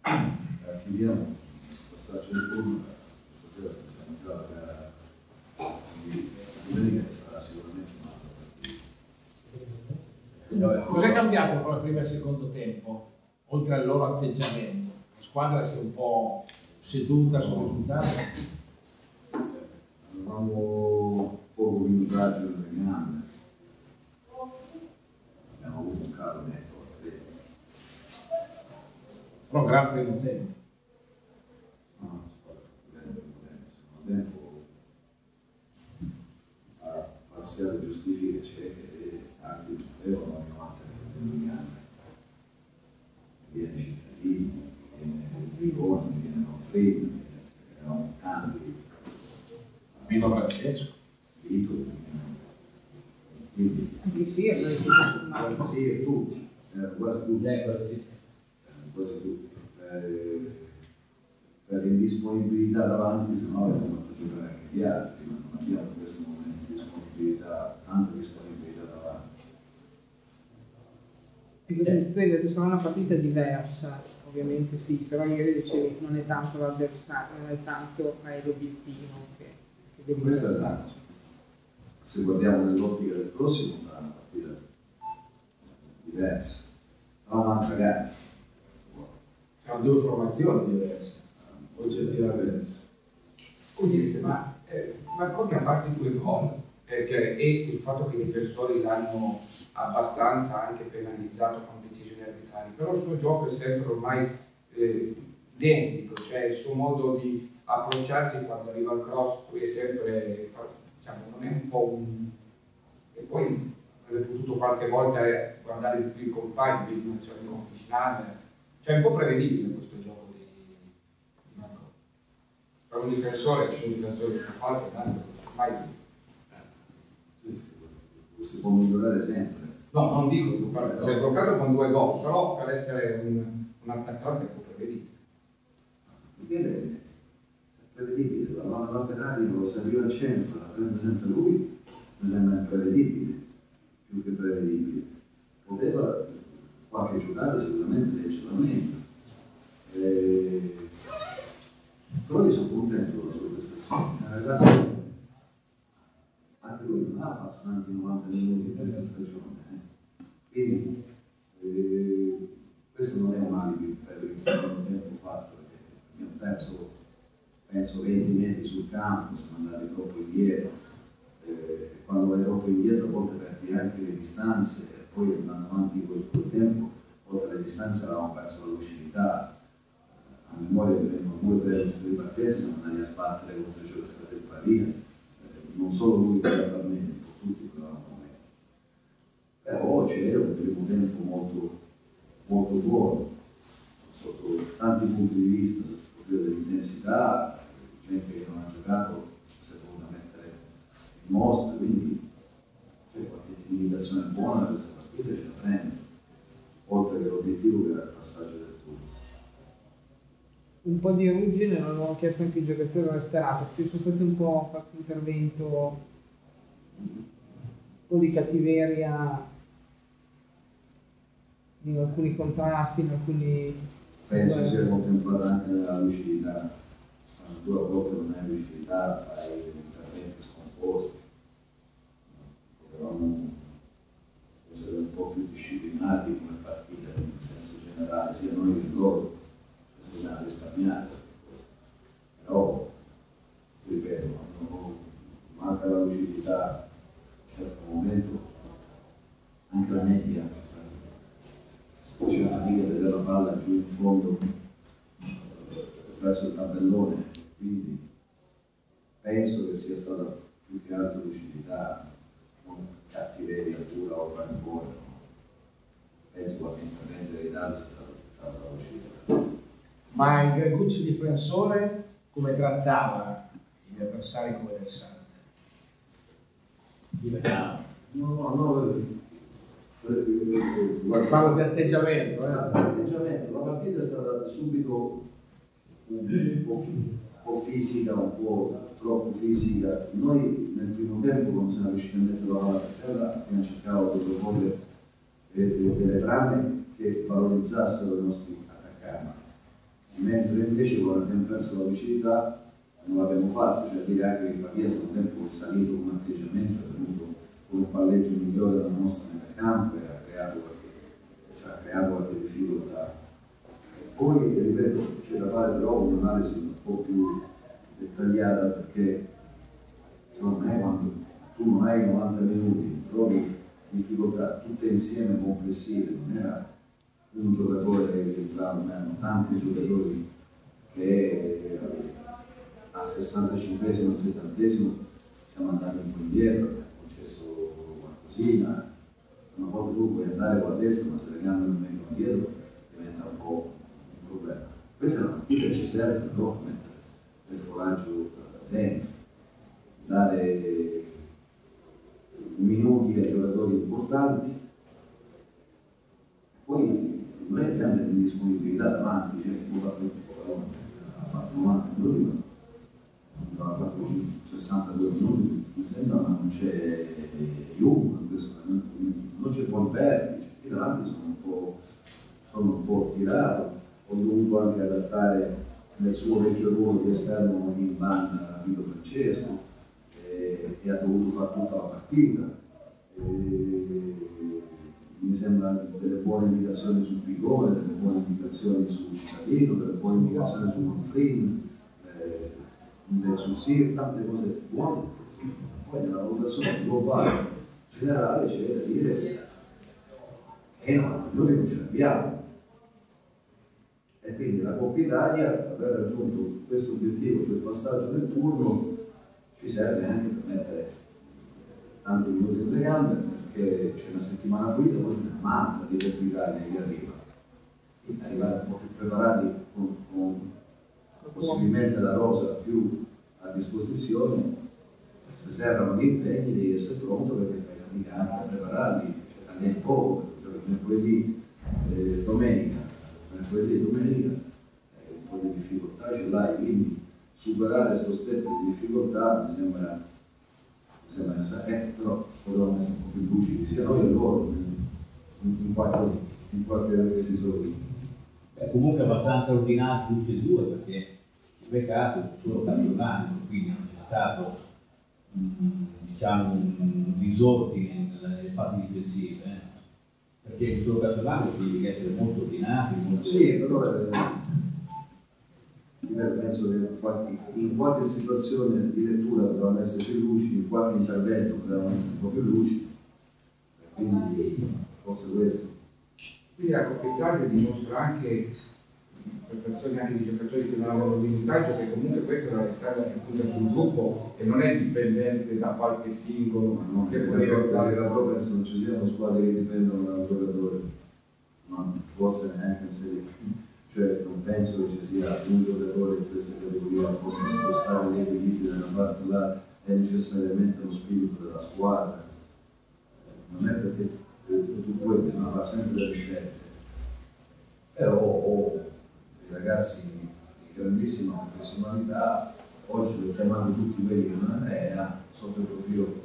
Archiviamo il passaggio del turno, stasera possiamo già la gara di domenica, che sarà sicuramente un'altra partita. Cos'è cambiato fra il primo e il secondo tempo, oltre al loro atteggiamento? La squadra si è un po' seduta sul risultato? Avevamo poco minutaggio nelle gambe, abbiamo avuto un calo netto a te. Però un gran primo tempo. No, bene, secondo tempo ha parziale giustifica, c'è che anche avevano 90 nelle gambe. Viene cittadini, viene Rigoni, viene Manfredi, erano tanti. Vito Francesco. Vito, quindi Sì, sì, tutti, quasi tutti, quasi tutti. Per indisponibilità davanti, se no avremmo fatto giocare anche gli altri, ma non abbiamo in questo momento disponibilità, tanta disponibilità davanti. Tu hai detto sarà una partita diversa, ovviamente sì, però ieri dicevi non è tanto l'avversario, non è tanto l'obiettivo che devi Questo è esatto. Se guardiamo nell'ottica del prossimo sarà una partita diversa, sarà un'altra gara. Sono due formazioni diverse, oggettivamente. Quindi, ma racconti a parte i due gol e il fatto che i difensori l'hanno abbastanza anche penalizzato con decisioni arbitrali, però il suo gioco è sempre ormai identico, cioè il suo modo di approcciarsi quando arriva al cross, lui è sempre, diciamo, non è un po' un... e poi avrebbe potuto qualche volta guardare di più i compagni, vedi un'azione confisionale, cioè è un po' prevedibile questo gioco di Marco. Per un difensore che fa tanto, ormai Si può migliorare sempre. no, non dico che si è bloccato con 2 gol, però per essere un attaccante è un po' prevedibile. Perché è prevedibile, la Ferrari se arriva al centro, la prende sempre lui, mi sembra imprevedibile, più che prevedibile. Poteva qualche giocata sicuramente leggerla meglio. Però io sono contento della sua prestazione. Ragazzi, anche lui non ha fatto tanti 90 minuti in questa stagione. Quindi questo non è un alibi per il secondo tempo fatto, perché abbiamo perso penso 20 metri sul campo, siamo andati troppo indietro. Quando vai troppo indietro a volte perdi anche le distanze e poi andando avanti quel tempo, oltre alle distanze avevamo perso la lucidità. A memoria che vengono 2 prese di partenza, siamo andati a sbattere contro il giocatore del Pavia. Non solo lui poteva far meglio, tutti potevamo meglio. Però c'era un primo tempo molto, molto buono, sotto tanti punti di vista, proprio dell'intensità, gente che non ha giocato si è dovuta mettere in mostra, quindi c'è qualche indicazione buona da questa partita ce la prende, oltre che l'obiettivo che era il passaggio del turno. Un po' di ruggine, l'hanno chiesto anche i giocatori all'esterato, ci sono stati un po' qualche intervento, un po' di cattiveria in alcuni contrasti, in alcuni... Penso sia contemplata anche nella lucidità, quando tu a volte non hai lucidità fai degli interventi scomposti. Potevamo essere un po' più disciplinati come partita nel senso generale, sia noi che loro. Bisogna risparmiare, però ripeto, quando manca la lucidità a un certo momento anche la nebbia si faceva fatica a vedere la palla giù in fondo verso il tabellone, quindi penso che sia stata più che altro lucidità, non cattiveria pura o rancore. Penso che qualche intervento di Dario sia stata portata alla lucidità. Ma il Gregucci difensore come trattava gli avversari come versante? Parlo di atteggiamento. L'atteggiamento, la partita è stata subito un po' fisica, un po' troppo fisica. Noi nel primo tempo, quando siamo riusciti a mettere la palla per terra, abbiamo cercato di proporre delle trame che valorizzassero i nostri attaccanti, mentre invece quando abbiamo perso la lucidità non l'abbiamo fatto, cioè dire anche che Pavia sta un tempo che è salito con un atteggiamento, è venuto con un palleggio migliore della nostra metà campo e ha creato qualche difficoltà. Poi, ripeto, c'è da fare però un'analisi un po' più dettagliata, perché secondo me quando tu non hai 90 minuti, trovi difficoltà tutte insieme complessive, non era un giocatore che entrava, ma erano tanti giocatori che al 65esimo, al 70esimo siamo andati un po' indietro, abbiamo concesso qualcosina. Una volta tu puoi andare con la testa, ma se le gambe non vengono dietro diventa un po' un problema. Questa è una partita che ci serve però mettere il foraggio dentro, dare minuti ai giocatori importanti. Poi noi abbiamo delle disponibilità davanti, cioè ha fatto 90 minuti, ma ha fatto 62 minuti, mi sembra, ma non c'è Jung in questo momento, non c'è Polperti, qui davanti sono un po' tirato, ho dovuto anche adattare nel suo vecchio ruolo di esterno in banda Vito Francesco e ha dovuto fare tutta la partita. Mi sembra delle buone indicazioni su Picone, delle buone indicazioni su Cittadino, delle buone indicazioni su Manfrini, su Sir, tante cose buone. Poi nella valutazione globale generale c'è da dire che no, noi non ce l'abbiamo. E quindi la Coppa Italia, aver raggiunto questo obiettivo, cioè il passaggio del turno, ci serve anche per mettere tanti minuti nelle gambe, perché c'è una settimana guida, poi c'è un'altra di Coppa Italia che arriva. Quindi arrivare un po' più preparati con possibilmente la rosa più a disposizione, se servono gli impegni devi essere pronto, perché fai fatica anche a prepararli, cioè tagliare poco, mercoledì domenica, un po' di difficoltà ce l'hai, quindi superare questo step di difficoltà mi sembra però potevamo essere un po' più lucidi sia noi che loro in qualche episodio. Comunque abbastanza ordinati tutti e due, perché il peccato solo campionato, quindi non c'è stato diciamo un disordine nelle fasi difensive, perché il solo campionato significa essere molto ordinati, molto... Sì, però penso che in qualche situazione di lettura potevano essere più lucidi, in qualche intervento potevano essere un po' più lucidi, quindi forse questo. Quindi la Coppa Italia dimostra anche prestazioni anche di giocatori che non avevano minutaggio, che comunque questa è una riserva che punta sul gruppo e non è dipendente da qualche singolo che può diventare. Però penso non ci siano squadre che dipendono da un giocatore, ma forse neanche in Serie B. Cioè non penso che ci sia un giocatore in questa categoria che possa spostare gli equilibri da una parte là, è necessariamente lo spirito della squadra. Non è perché tu poi bisogna fare sempre delle scelte, però i ragazzi di grandissima professionalità oggi li chiamando tutti quelli che non è sotto il profilo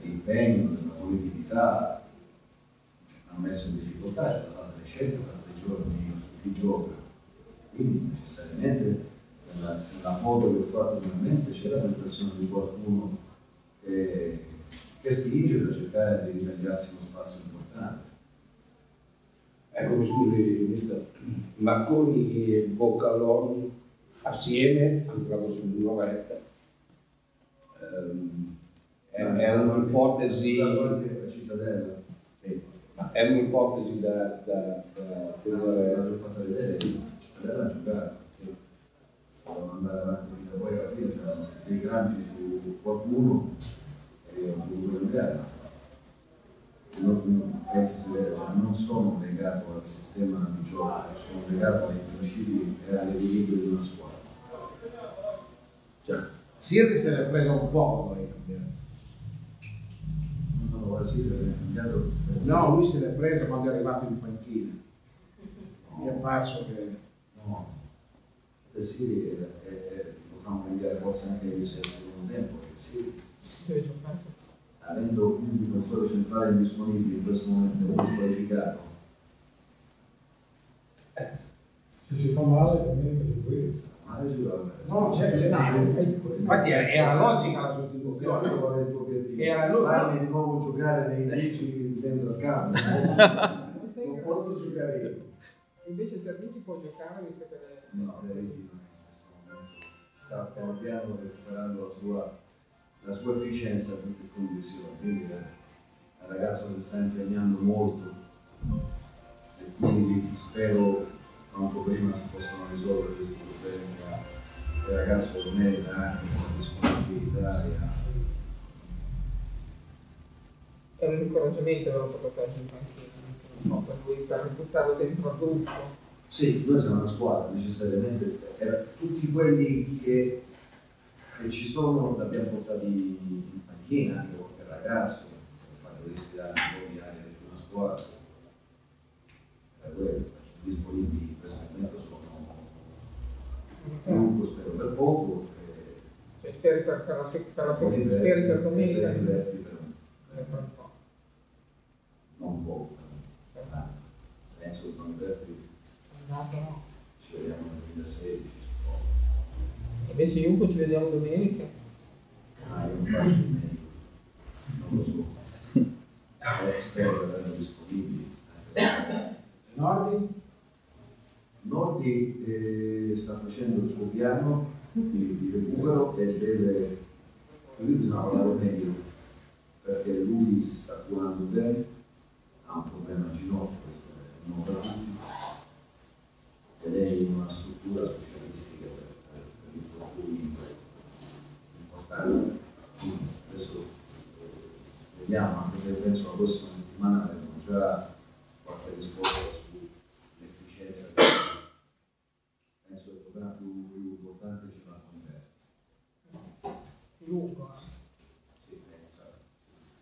dell'impegno, della politicità, hanno messo in difficoltà, ci hanno fatto delle scelte da 3 giorni su chi gioca, quindi necessariamente nella foto che ho fatto finalmente c'è la prestazione di qualcuno che spinge per cercare di ritagliarsi uno spazio importante. Ecco, mi scusi, mister, Marconi e Boccalon assieme, ancora così una retta, è un'ipotesi, è un'ipotesi da tenere. L'ho fatta vedere, Cittadella ha giocato, devono andare avanti, poi alla fine c'erano dei grammi su qualcuno e ho dovuto cambiare. Penso si vede, non sono legato al sistema di gioco, sono legato ai principi e all'equilibrio di una squadra. Sirri se l'è presa un po' con il campionato. Non lo Sirri è cambiato. No, lui se l'è presa quando è arrivato in panchina. Mi è parso che... No, Sirri potremmo cambiare forse anche visto il secondo tempo, che Sirri, avendo un difensore centrale indisponibile in questo momento, uno squalificato, Se si fa male, domenica seguente. Male giocare. No, c'è. Infatti era logica la sostituzione. Qual è il tuo obiettivo? Era lui. Farmi di nuovo giocare nei 10 dentro il campo. Non posso giocare io. Invece Ternici può giocare visto che No, Veriti sta piano piano recuperando la sua efficienza più che condizione. Quindi è un ragazzo che sta impegnando molto e quindi spero quanto prima si possano risolvere questi problemi che ha. Il ragazzo lo merita anche per la disponibilità e è un incoraggiamento per lo perso in panchina, un po' per lui per riportarlo dentro al gruppo. sì, noi siamo una squadra, necessariamente tutti quelli che ci sono li abbiamo portati in panchina, anche qualche ragazzo, per farlo respirare un po' di aria di una squadra. Quelli disponibili in questo momento sono comunque spero per poco. Cioè speri per domenica. Per un po'. Non poco, tanto. Penso che con i Berti No. ci vediamo nel 2016. Invece Juco ci vediamo domenica. Ma io non faccio il medico, non lo so. Spero che avranno disponibili. Nordi? Nordi sta facendo il suo piano di recupero e deve. Qui bisogna parlare meglio perché lui si sta curando bene, ha un problema al ginocchio, questo è un per tutti, ed è in una struttura specialistica per infortuni importanti. Quindi adesso vediamo, anche se penso la prossima settimana avremo già qualche risposta sull'efficienza. Penso che il problema più importante ce l'ha con me. Lungo.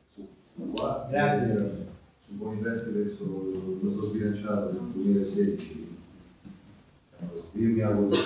Sì, qua, Grazie. su Boniverti verso lo sbilanciato del 2016. Io mi auguro